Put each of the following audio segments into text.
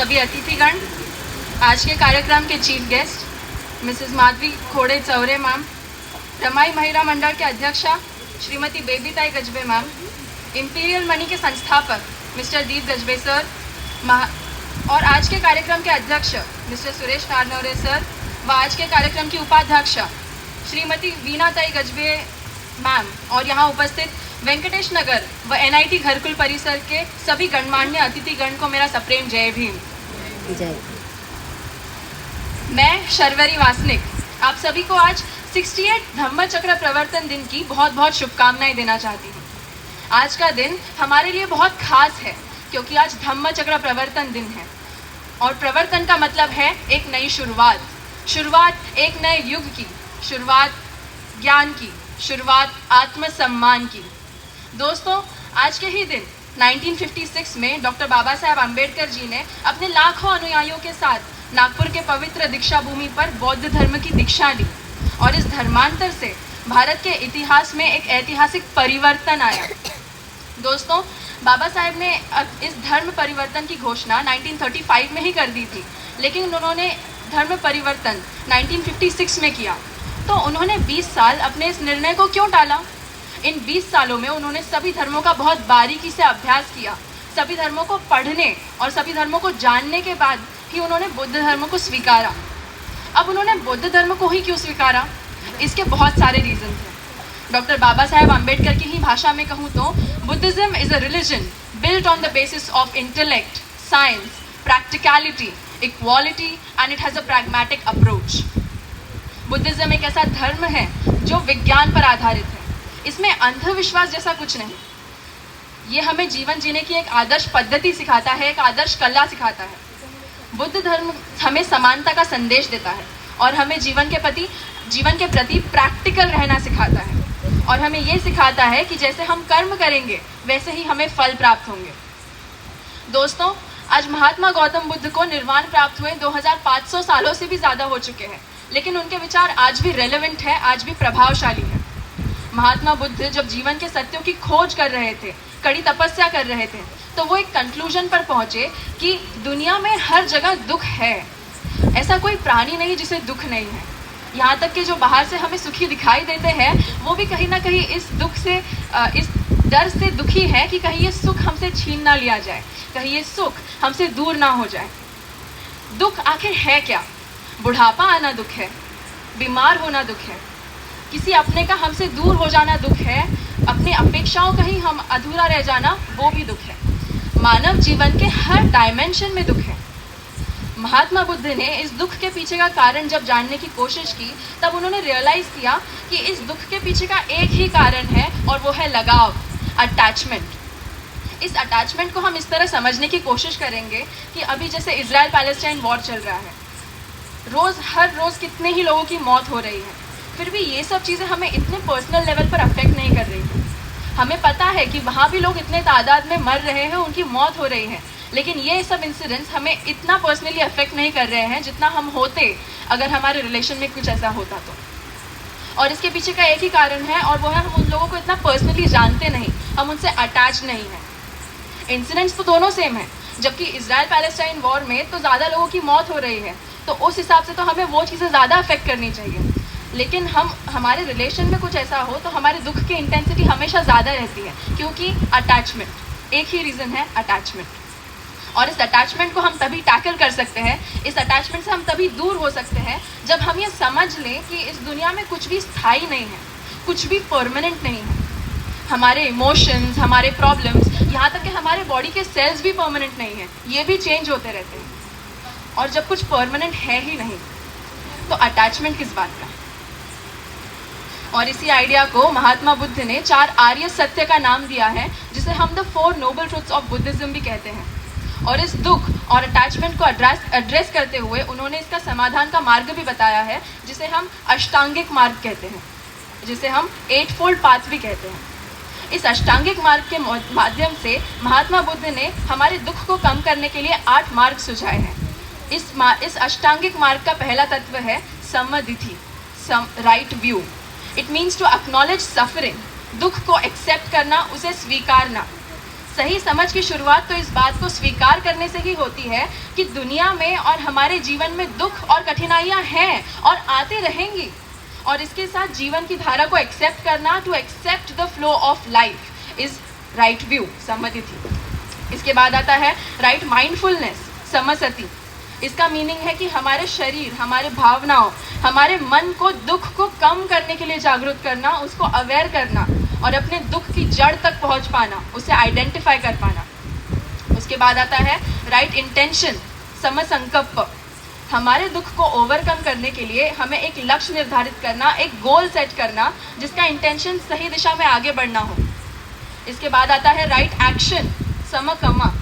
सभी अतिथिगण, आज के कार्यक्रम के chief guest Mrs Madhavi Khode Chaure ma'am, Ramai महिला मंडल के अध्यक्षा श्रीमती बेबीताई गजबे मैम, इंपीरियल मनी के संस्थापक मिस्टर दीप गजबे सर और आज के कार्यक्रम के अध्यक्ष मिस्टर सुरेश नारनौरे सर व आज के कार्यक्रम की उपाध्यक्ष श्रीमती वीणाताई गजबे मैम और यहाँ उपस्थित वेंकटेश नगर व NIT घरकुल परिसर के सभी गणमान्य अतिथिगण को मेरा सप्रेम जय भीम। जय। मैं शर्वरी वासनिक आप सभी को आज 68 धम्म चक्र प्रवर्तन दिन की बहुत बहुत शुभकामनाएं देना चाहती हूँ। आज का दिन हमारे लिए बहुत खास है क्योंकि आज धम्म चक्र प्रवर्तन दिन है और प्रवर्तन का मतलब है एक नई शुरुआत एक नए युग की, शुरुआत ज्ञान की, शुरुआत आत्मसम्मान की। दोस्तों, आज के ही दिन 1956 में डॉक्टर बाबा साहेब अम्बेडकर जी ने अपने लाखों अनुयायियों के साथ नागपुर के पवित्र दीक्षा भूमि पर बौद्ध धर्म की दीक्षा ली और इस धर्मांतर से भारत के इतिहास में एक ऐतिहासिक परिवर्तन आया। दोस्तों, बाबा साहेब ने इस धर्म परिवर्तन की घोषणा 1935 में ही कर दी थी, लेकिन उन्होंने धर्म परिवर्तन 1956 में किया। तो उन्होंने 20 साल अपने इस निर्णय को क्यों टाला? इन 20 सालों में उन्होंने सभी धर्मों का बहुत बारीकी से अभ्यास किया, सभी धर्मों को पढ़ने और सभी धर्मों को जानने के बाद ही उन्होंने बुद्ध धर्म को स्वीकारा। अब उन्होंने बुद्ध धर्म को ही क्यों स्वीकारा? इसके बहुत सारे रीजन हैं। डॉक्टर बाबा साहेब अम्बेडकर की ही भाषा में कहूँ तो Buddhism is a religion built on the basis of intellect, science, practicality, equality and it has a pragmatic approach. Buddhism एक ऐसा धर्म है जो विज्ञान पर आधारित है। इसमें अंधविश्वास जैसा कुछ नहीं। ये हमें जीवन जीने की एक आदर्श पद्धति सिखाता है, एक आदर्श कला सिखाता है। बुद्ध धर्म हमें समानता का संदेश देता है और हमें जीवन के प्रति प्रैक्टिकल रहना सिखाता है और हमें ये सिखाता है कि जैसे हम कर्म करेंगे वैसे ही हमें फल प्राप्त होंगे। दोस्तों, आज महात्मा गौतम बुद्ध को निर्वाण प्राप्त हुए 2500 सालों से भी ज़्यादा हो चुके हैं, लेकिन उनके विचार आज भी रेलेवेंट है, आज भी प्रभावशाली है। महात्मा बुद्ध जब जीवन के सत्यों की खोज कर रहे थे, कड़ी तपस्या कर रहे थे, तो वो एक कंक्लूजन पर पहुंचे कि दुनिया में हर जगह दुख है। ऐसा कोई प्राणी नहीं जिसे दुख नहीं है। यहाँ तक कि जो बाहर से हमें सुखी दिखाई देते हैं वो भी कहीं ना कहीं इस दुख से, इस डर से दुखी है कि कहीं ये सुख हमसे छीन ना लिया जाए, कहीं ये सुख हमसे दूर ना हो जाए। दुख आखिर है क्या? बुढ़ापा आना दुख है, बीमार होना दुख है, किसी अपने का हमसे दूर हो जाना दुख है, अपनी अपेक्षाओं का ही हम अधूरा रह जाना वो भी दुख है। मानव जीवन के हर डायमेंशन में दुख है। महात्मा बुद्ध ने इस दुख के पीछे का कारण जब जानने की कोशिश की तब उन्होंने रियलाइज़ किया कि इस दुख के पीछे का एक ही कारण है और वो है लगाव, अटैचमेंट। इस अटैचमेंट को हम इस तरह समझने की कोशिश करेंगे कि अभी जैसे इजराइल पैलेस्टाइन वॉर चल रहा है, हर रोज़ कितने ही लोगों की मौत हो रही है, फिर भी ये सब चीज़ें हमें इतने पर्सनल लेवल पर अफेक्ट नहीं कर रही हैं। हमें पता है कि वहाँ भी लोग इतने तादाद में मर रहे हैं, उनकी मौत हो रही है, लेकिन ये सब इंसिडेंट्स हमें इतना पर्सनली अफेक्ट नहीं कर रहे हैं जितना हम होते अगर हमारे रिलेशन में कुछ ऐसा होता तो। और इसके पीछे का एक ही कारण है और वो है हम उन लोगों को इतना पर्सनली जानते नहीं, हम उनसे अटैच नहीं हैं। इंसिडेंट्स तो दोनों सेम है, जबकि इजराइल पैलेस्टाइन वॉर में तो ज़्यादा लोगों की मौत हो रही है, तो उस हिसाब से तो हमें वो चीज़ें ज़्यादा अफेक्ट करनी चाहिए। लेकिन हमारे रिलेशन में कुछ ऐसा हो तो हमारे दुख की इंटेंसिटी हमेशा ज़्यादा रहती है, क्योंकि अटैचमेंट, एक ही रीज़न है अटैचमेंट। और इस अटैचमेंट को हम तभी टैकल कर सकते हैं, इस अटैचमेंट से हम तभी दूर हो सकते हैं जब हम ये समझ लें कि इस दुनिया में कुछ भी स्थायी नहीं है, कुछ भी परमानेंट नहीं है। हमारे इमोशंस, हमारे प्रॉब्लम्स, यहाँ तक कि हमारे बॉडी के सेल्स भी परमानेंट नहीं है, ये भी चेंज होते रहते हैं। और जब कुछ परमानेंट है ही नहीं तो अटैचमेंट किस बात का? और इसी आइडिया को महात्मा बुद्ध ने 4 आर्य सत्य का नाम दिया है, जिसे हम the 4 noble truths of Buddhism भी कहते हैं। और इस दुख और अटैचमेंट को एड्रेस करते हुए उन्होंने इसका समाधान का मार्ग भी बताया है, जिसे हम अष्टांगिक मार्ग कहते हैं, जिसे हम 8-fold पाथ भी कहते हैं। इस अष्टांगिक मार्ग के माध्यम से महात्मा बुद्ध ने हमारे दुख को कम करने के लिए 8 मार्ग सुझाए हैं। इस अष्टांगिक मार्ग का पहला तत्व है समदिति, right view. It means to acknowledge suffering, दुख को एक्सेप्ट करना, उसे स्वीकारना। सही समझ की शुरुआत तो इस बात को स्वीकार करने से ही होती है कि दुनिया में और हमारे जीवन में दुख और कठिनाइयाँ हैं और आते रहेंगी, और इसके साथ जीवन की धारा को एक्सेप्ट करना, to accept the flow of life is right view, समतिथि। इसके बाद आता है राइट माइंडफुलनेस, समसति। इसका मीनिंग है कि हमारे शरीर, हमारे भावनाओं, हमारे मन को दुख को कम करने के लिए जागरूक करना, उसको अवेयर करना और अपने दुख की जड़ तक पहुंच पाना, उसे आइडेंटिफाई कर पाना। उसके बाद आता है राइट इंटेंशन, समसंकल्प। हमारे दुख को ओवरकम करने के लिए हमें एक लक्ष्य निर्धारित करना, एक गोल सेट करना जिसका इंटेंशन सही दिशा में आगे बढ़ना हो। इसके बाद आता है राइट एक्शन, समकमा।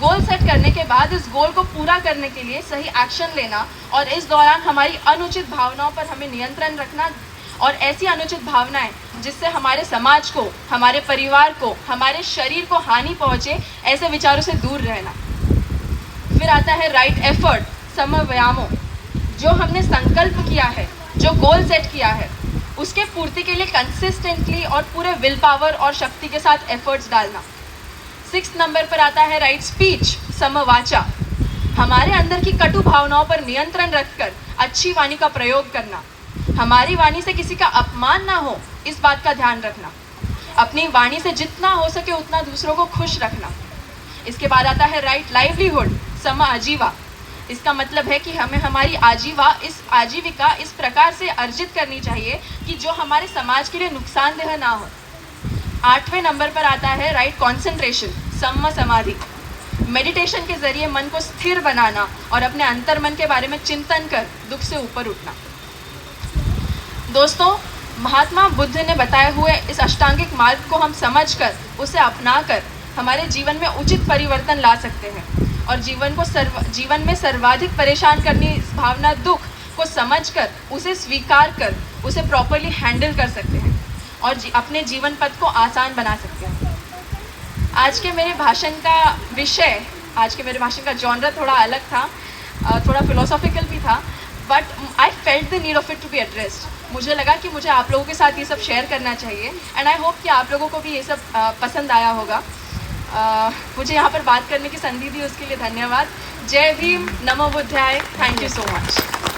गोल सेट करने के बाद इस गोल को पूरा करने के लिए सही एक्शन लेना, और इस दौरान हमारी अनुचित भावनाओं पर हमें नियंत्रण रखना, और ऐसी अनुचित भावनाएं जिससे हमारे समाज को, हमारे परिवार को, हमारे शरीर को हानि पहुंचे, ऐसे विचारों से दूर रहना। फिर आता है राइट एफर्ट, समव्यायामो। जो हमने संकल्प किया है, जो गोल सेट किया है, उसके पूर्ति के लिए कंसिस्टेंटली और पूरे विल पावर और शक्ति के साथ एफर्ट्स डालना। 6 नंबर पर आता है राइट स्पीच, समवाचा। हमारे अंदर की कटु भावनाओं पर नियंत्रण रखकर अच्छी वाणी का प्रयोग करना। हमारी वाणी से किसी का अपमान ना हो, इस बात का ध्यान रखना। अपनी वाणी से जितना हो सके उतना दूसरों को खुश रखना। इसके बाद आता है राइट लाइवलीहुड, सम आजीवा। इसका मतलब है कि हमें हमारी आजीविका इस प्रकार से अर्जित करनी चाहिए कि जो हमारे समाज के लिए नुकसानदेह ना हो। 8वें नंबर पर आता है राइट कॉन्सेंट्रेशन, सम्म समाधि। मेडिटेशन के जरिए मन को स्थिर बनाना और अपने अंतर्मन के बारे में चिंतन कर दुख से ऊपर उठना। दोस्तों, महात्मा बुद्ध ने बताए हुए इस अष्टांगिक मार्ग को हम समझकर, उसे अपनाकर हमारे जीवन में उचित परिवर्तन ला सकते हैं, और जीवन में सर्वाधिक परेशान करनी इस भावना दुख को समझकर, उसे स्वीकार कर, उसे प्रॉपरली हैंडल कर सकते हैं और अपने जीवन पथ को आसान बना सकते हैं। आज के मेरे भाषण का जॉनर थोड़ा अलग था, थोड़ा फिलोसॉफिकल भी था, but I felt the need of it to be addressed. मुझे लगा कि मुझे आप लोगों के साथ ये सब शेयर करना चाहिए, एंड आई होप कि आप लोगों को भी ये सब पसंद आया होगा। मुझे यहाँ पर बात करने की संधि दी उसके लिए धन्यवाद। जय भीम, नमो बुद्धाय, थैंक यू सो मच।